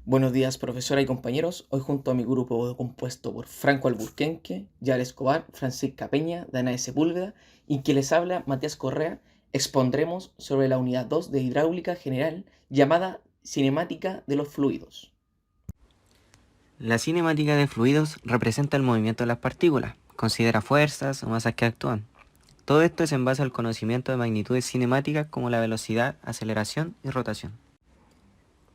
Buenos días, profesora y compañeros. Hoy junto a mi grupo compuesto por Franco Alburquenque, Yara Escobar, Francisca Peña, Danae Sepúlveda y quien les habla, Matías Correa, expondremos sobre la unidad 2 de hidráulica general llamada cinemática de los fluidos. La cinemática de fluidos representa el movimiento de las partículas, considera fuerzas o masas que actúan. Todo esto es en base al conocimiento de magnitudes cinemáticas como la velocidad, aceleración y rotación.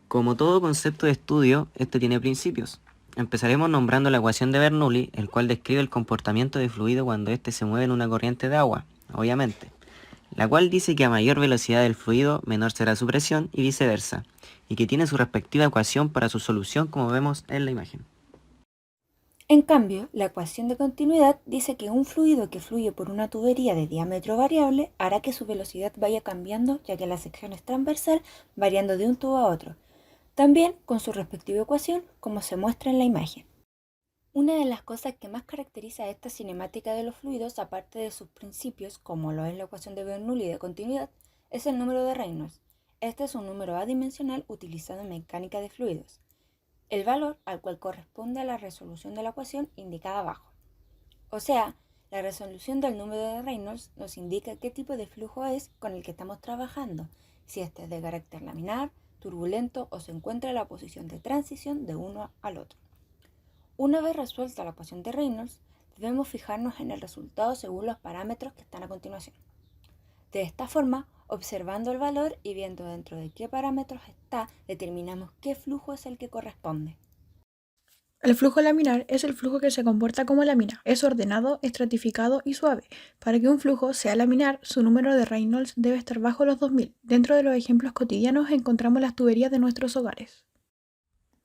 Como todo concepto de estudio, este tiene principios. Empezaremos nombrando la ecuación de Bernoulli, el cual describe el comportamiento de fluido cuando éste se mueve en una corriente de agua, obviamente, la cual dice que a mayor velocidad del fluido, menor será su presión y viceversa, y que tiene su respectiva ecuación para su solución como vemos en la imagen. En cambio, la ecuación de continuidad dice que un fluido que fluye por una tubería de diámetro variable hará que su velocidad vaya cambiando, ya que la sección es transversal, variando de un tubo a otro, también con su respectiva ecuación, como se muestra en la imagen. Una de las cosas que más caracteriza a esta cinemática de los fluidos, aparte de sus principios, como lo es la ecuación de Bernoulli de continuidad, es el número de Reynolds. Este es un número adimensional utilizado en mecánica de fluidos, el valor al cual corresponde a la resolución de la ecuación indicada abajo. O sea, la resolución del número de Reynolds nos indica qué tipo de flujo es con el que estamos trabajando, si este es de carácter laminar, turbulento o se encuentra en la posición de transición de uno al otro. Una vez resuelta la ecuación de Reynolds, debemos fijarnos en el resultado según los parámetros que están a continuación. De esta forma, observando el valor y viendo dentro de qué parámetros está, determinamos qué flujo es el que corresponde. El flujo laminar es el flujo que se comporta como lámina, es ordenado, estratificado y suave. Para que un flujo sea laminar, su número de Reynolds debe estar bajo los 2000. Dentro de los ejemplos cotidianos encontramos las tuberías de nuestros hogares.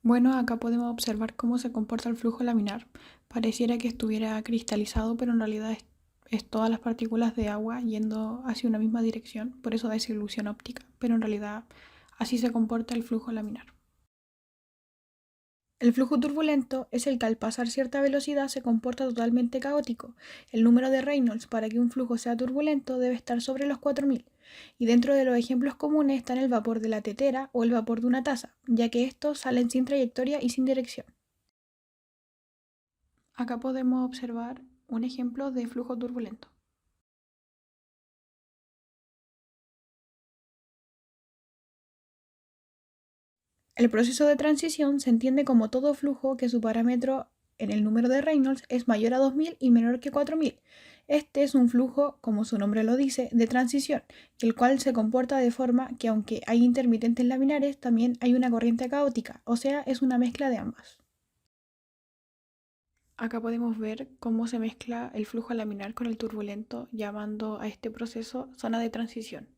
Bueno, acá podemos observar cómo se comporta el flujo laminar. Pareciera que estuviera cristalizado, pero en realidad es todas las partículas de agua yendo hacia una misma dirección, por eso da esa ilusión óptica, pero en realidad así se comporta el flujo laminar. El flujo turbulento es el que al pasar cierta velocidad se comporta totalmente caótico. El número de Reynolds para que un flujo sea turbulento debe estar sobre los 4000. Y dentro de los ejemplos comunes están el vapor de la tetera o el vapor de una taza, ya que estos salen sin trayectoria y sin dirección. Acá podemos observar un ejemplo de flujo turbulento. El proceso de transición se entiende como todo flujo que su parámetro en el número de Reynolds es mayor a 2000 y menor que 4000. Este es un flujo, como su nombre lo dice, de transición, el cual se comporta de forma que aunque hay intermitentes laminares, también hay una corriente caótica, o sea, es una mezcla de ambas. Acá podemos ver cómo se mezcla el flujo laminar con el turbulento, llamando a este proceso zona de transición.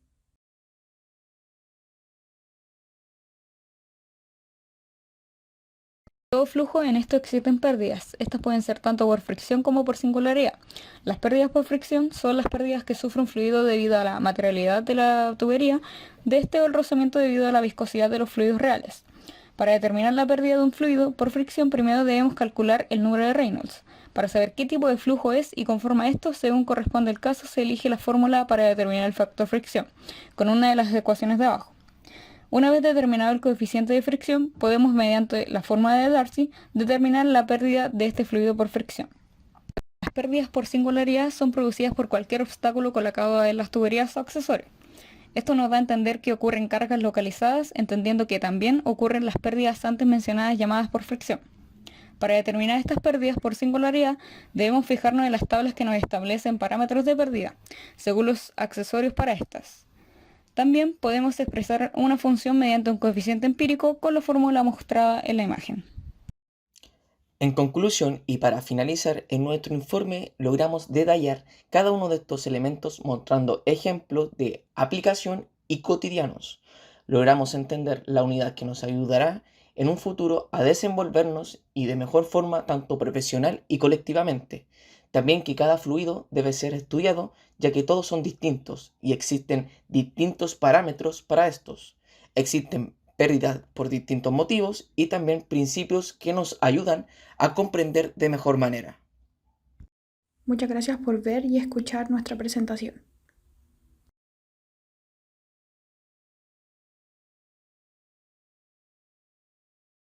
Todo flujo en esto existen pérdidas. Estas pueden ser tanto por fricción como por singularidad. Las pérdidas por fricción son las pérdidas que sufre un fluido debido a la materialidad de la tubería, de este o el rozamiento debido a la viscosidad de los fluidos reales. Para determinar la pérdida de un fluido por fricción, primero debemos calcular el número de Reynolds. Para saber qué tipo de flujo es y conforme a esto, según corresponde el caso, se elige la fórmula para determinar el factor fricción, con una de las ecuaciones de abajo. Una vez determinado el coeficiente de fricción, podemos mediante la fórmula de Darcy determinar la pérdida de este fluido por fricción. Las pérdidas por singularidad son producidas por cualquier obstáculo colocado en las tuberías o accesorios. Esto nos da a entender que ocurren cargas localizadas, entendiendo que también ocurren las pérdidas antes mencionadas llamadas por fricción. Para determinar estas pérdidas por singularidad, debemos fijarnos en las tablas que nos establecen parámetros de pérdida, según los accesorios para estas. También podemos expresar una función mediante un coeficiente empírico con la fórmula mostrada en la imagen. En conclusión, y para finalizar, en nuestro informe logramos detallar cada uno de estos elementos mostrando ejemplos de aplicación y cotidianos. Logramos entender la unidad que nos ayudará en un futuro a desenvolvernos y de mejor forma tanto profesional y colectivamente. También que cada fluido debe ser estudiado ya que todos son distintos y existen distintos parámetros para estos. Existen pérdidas por distintos motivos y también principios que nos ayudan a comprender de mejor manera. Muchas gracias por ver y escuchar nuestra presentación.